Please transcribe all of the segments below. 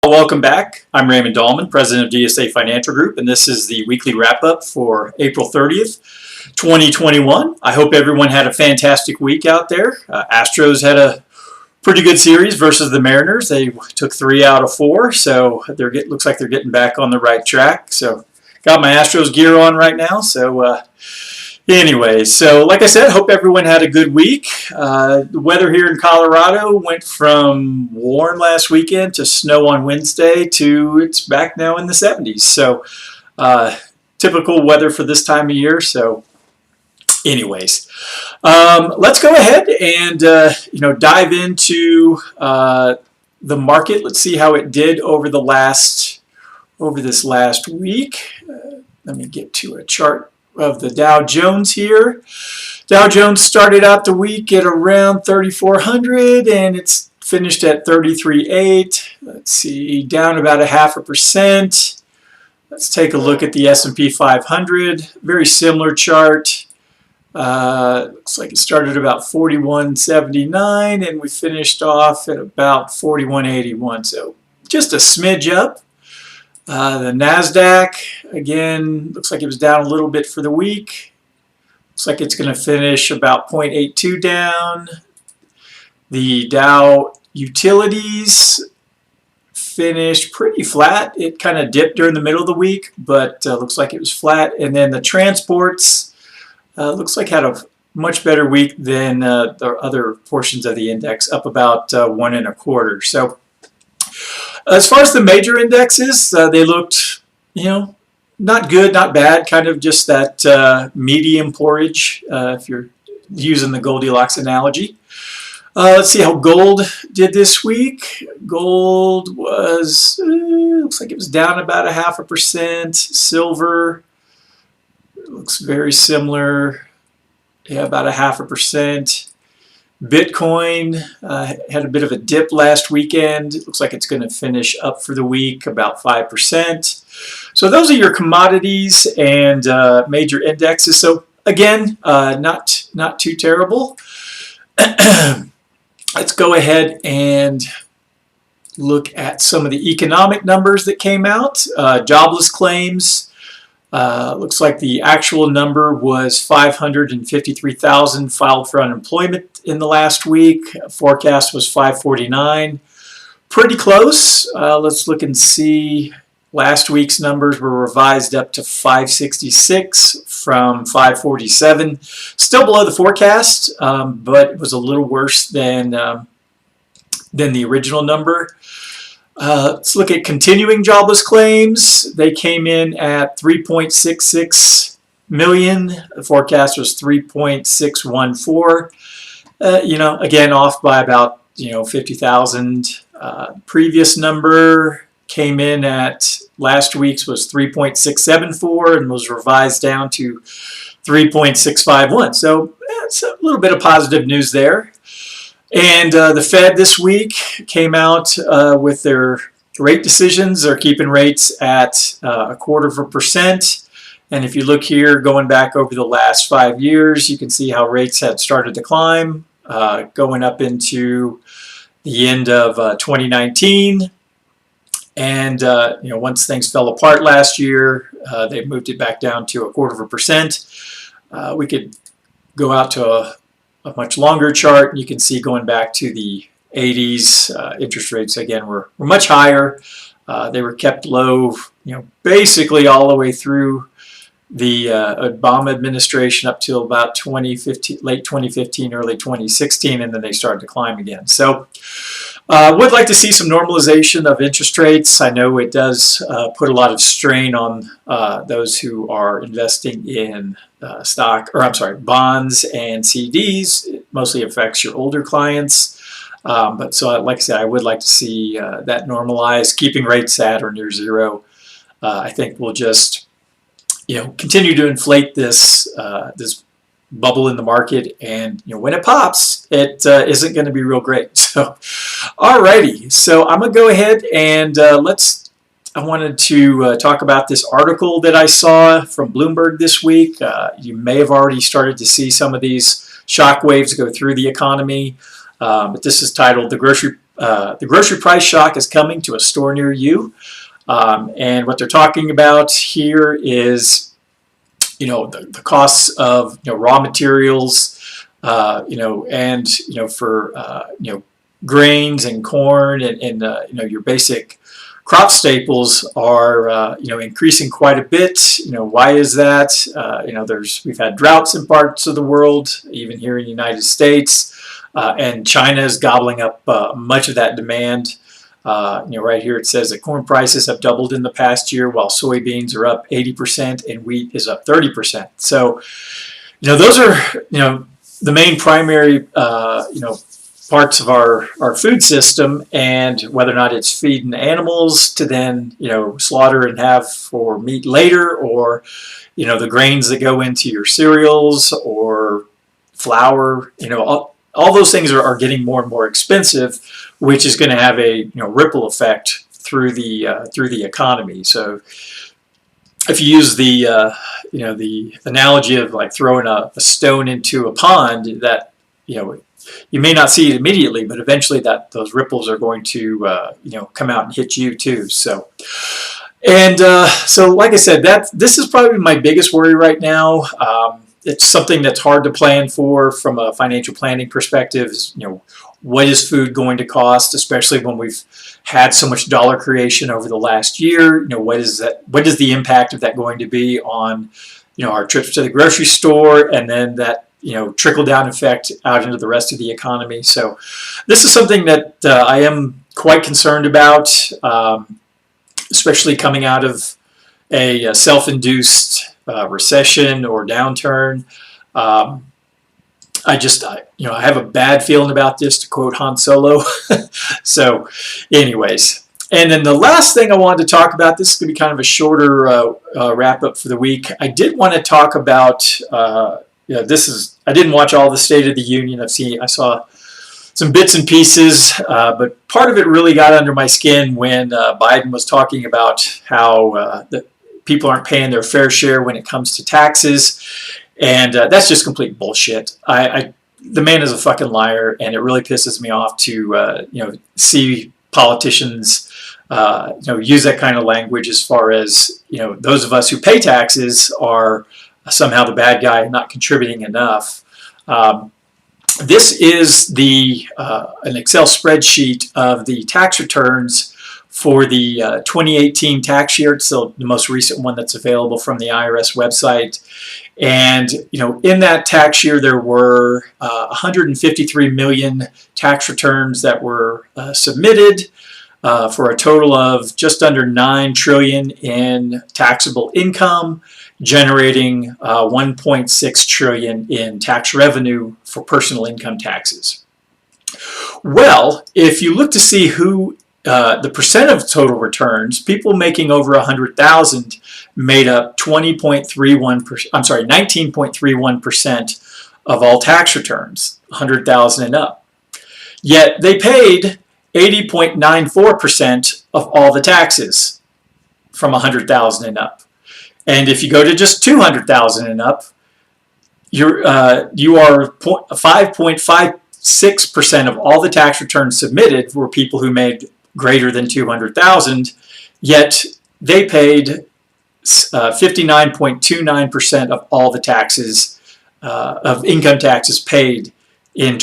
Welcome back. I'm Raymond Dahlman, President of DSA Financial Group, and this is the weekly wrap-up for April 30th, 2021. I hope everyone had a fantastic week out there. Astros had a pretty good series versus the Mariners. They took 3 out of 4, so looks like they're getting back on the right track. So got my Astros gear on right now. So anyway, so like I said, hope everyone had a good week. The weather here in Colorado went from warm last weekend to snow on Wednesday to it's back now in the 70s. So typical weather for this time of year. So anyways, let's go ahead and dive into the market. Let's see how it did over this last week. Let me get to a chart of the Dow Jones here. Dow Jones started out the week at around 3,400 and it's finished at 33.8. Let's see, down about 0.5%. Let's take a look at the S&P 500. Very similar chart. Looks like it started about 41.79 and we finished off at about 41.81. So just a smidge up. The NASDAQ, again, looks like it was down a little bit for the week. Looks like it's going to finish about 0.82 down. The Dow Utilities finished pretty flat. It kind of dipped during the middle of the week, but looks like it was flat. And then the transports looks like had a much better week than the other portions of the index, up about 1.25. So as far as the major indexes, they looked, not good, not bad, kind of just that medium porridge, if you're using the Goldilocks analogy. Let's see how gold did this week. Gold was, looks like it was down about 0.5%. Silver looks very similar, about 0.5%. Bitcoin had a bit of a dip last weekend. It looks like it's going to finish up for the week about 5%. So those are your commodities and major indexes. So again, not too terrible. Let's go ahead and look at some of the economic numbers that came out. Jobless claims. Looks like the actual number was 553,000 filed for unemployment in the last week. Forecast was 549. Pretty close. Let's look and see. Last week's numbers were revised up to 566 from 547. Still below the forecast, but it was a little worse than the original number. Let's look at continuing jobless claims. They came in at 3.66 million. The forecast was 3.614. Again, off by about 50,000. Previous number came in at last week's was 3.674 and was revised down to 3.651. So it's a little bit of positive news there. And the Fed this week came out with their rate decisions. They're keeping rates at 0.25%. And if you look here, going back over the last 5 years, you can see how rates had started to climb, going up into the end of 2019. And once things fell apart last year, they moved it back down to 0.25%. We could go out to a much longer chart, and you can see going back to the 80s, interest rates again were much higher. They were kept low, basically all the way through the Obama administration up till about 2015, late 2015, early 2016, and then they started to climb again. So would like to see some normalization of interest rates. I know it does put a lot of strain on those who are investing in bonds and CDs. It mostly affects your older clients. But so like I said, I would like to see that normalize. Keeping rates at or near zero, I think will just continue to inflate this bubble in the market, and when it pops, it isn't going to be real great. So, alrighty, so I'm gonna go ahead and I wanted to talk about this article that I saw from Bloomberg this week. You may have already started to see some of these shockwaves go through the economy. But this is titled, "The Grocery the grocery price shock is coming to a store near you. And what they're talking about here is, the costs of, raw materials, and, for, grains and corn and your basic crop staples are, increasing quite a bit. Why is that? We've had droughts in parts of the world, even here in the United States, and China is gobbling up much of that demand. Right here it says that corn prices have doubled in the past year, while soybeans are up 80% and wheat is up 30%. So, those are, the main primary, parts of our food system, and whether or not it's feeding animals to then, slaughter and have for meat later, or, the grains that go into your cereals or flour, all those things are getting more and more expensive, which is going to have a ripple effect through the economy. So if you use the analogy of like throwing a stone into a pond, that you may not see it immediately, but eventually those ripples are going to come out and hit you too. So. And so, like I said, this is probably my biggest worry right now. It's something that's hard to plan for from a financial planning perspective. What is food going to cost, especially when we've had so much dollar creation over the last year? What is the impact of that going to be on, our trips to the grocery store, and then that, trickle down effect out into the rest of the economy. So this is something that I am quite concerned about, especially coming out of a self-induced recession or downturn. I have a bad feeling about this, to quote Han Solo. So anyways, and then the last thing I wanted to talk about, this is going to be kind of a shorter wrap up for the week. I did want to talk about, I didn't watch all the State of the Union. I saw some bits and pieces, but part of it really got under my skin when Biden was talking about how the people aren't paying their fair share when it comes to taxes, and that's just complete bullshit. The man is a fucking liar, and it really pisses me off to see politicians use that kind of language, as far as those of us who pay taxes are somehow the bad guy and not contributing enough. This is an Excel spreadsheet of the tax returns for the 2018 tax year. It's the most recent one that's available from the IRS website. And in that tax year, there were 153 million tax returns that were submitted, for a total of just under 9 trillion in taxable income, generating 1.6 trillion in tax revenue for personal income taxes. Well, if you look to see who the percent of total returns, people making over 100,000 made up 19.31% of all tax returns, 100,000 and up. Yet they paid 80.94% of all the taxes from 100,000 and up. And if you go to just 200,000 and up, you are 5.56% of all the tax returns submitted were people who made greater than 200,000, yet they paid 59.29% of all the taxes, of income taxes paid in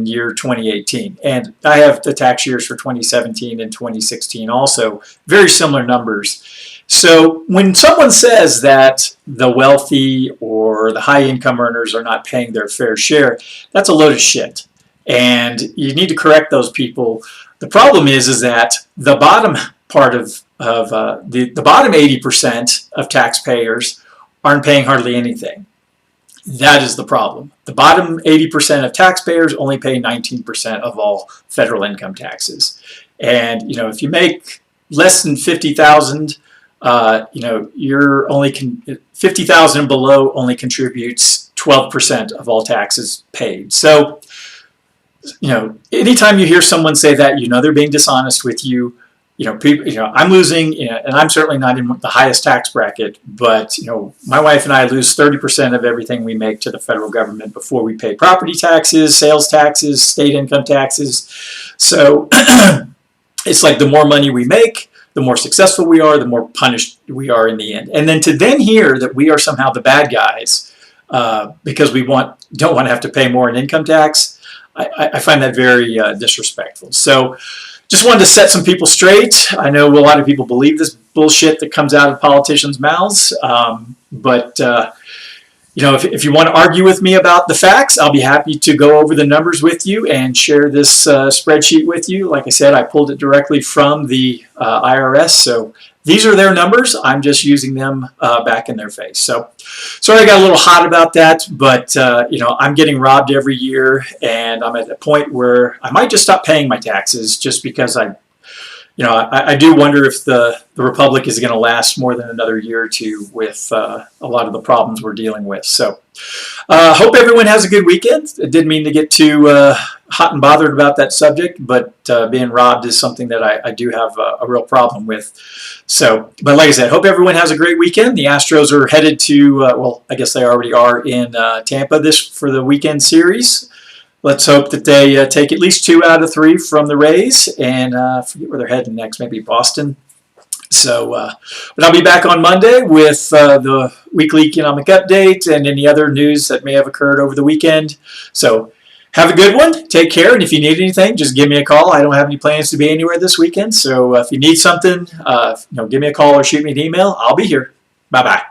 year 2018. And I have the tax years for 2017 and 2016 also, very similar numbers. So when someone says that the wealthy or the high income earners are not paying their fair share, that's a load of shit. And you need to correct those people. The problem is that the bottom part of the bottom 80% of taxpayers aren't paying hardly anything. That is the problem. The bottom 80% of taxpayers only pay 19% of all federal income taxes. And if you make less than 50,000, you're only 50,000 and below only contributes 12% of all taxes paid. So, anytime you hear someone say that, they're being dishonest with you. people, I'm losing, and I'm certainly not in the highest tax bracket, but, my wife and I lose 30% of everything we make to the federal government before we pay property taxes, sales taxes, state income taxes. So it's like the more money we make, the more successful we are, the more punished we are in the end. And then to then hear that we are somehow the bad guys because we don't want to have to pay more in income tax, I find that very disrespectful. So just wanted to set some people straight. I know a lot of people believe this bullshit that comes out of politicians' mouths, but if you want to argue with me about the facts, I'll be happy to go over the numbers with you and share this spreadsheet with you. Like I said, I pulled it directly from the IRS, so these are their numbers. I'm just using them back in their face. So sorry I got a little hot about that, but I'm getting robbed every year, and I'm at a point where I might just stop paying my taxes just because I do wonder if the Republic is going to last more than another year or two with a lot of the problems we're dealing with. So hope everyone has a good weekend. I didn't mean to get too hot and bothered about that subject, but being robbed is something that I do have a real problem with. So, but like I said, hope everyone has a great weekend. The Astros are headed to, I guess they already are in Tampa for the weekend series. Let's hope that they take at least 2 out of 3 from the Rays, and forget where they're heading next, maybe Boston. So, but I'll be back on Monday with the weekly economic update and any other news that may have occurred over the weekend. So have a good one. Take care, and if you need anything, just give me a call. I don't have any plans to be anywhere this weekend, so if you need something, give me a call or shoot me an email. I'll be here. Bye-bye.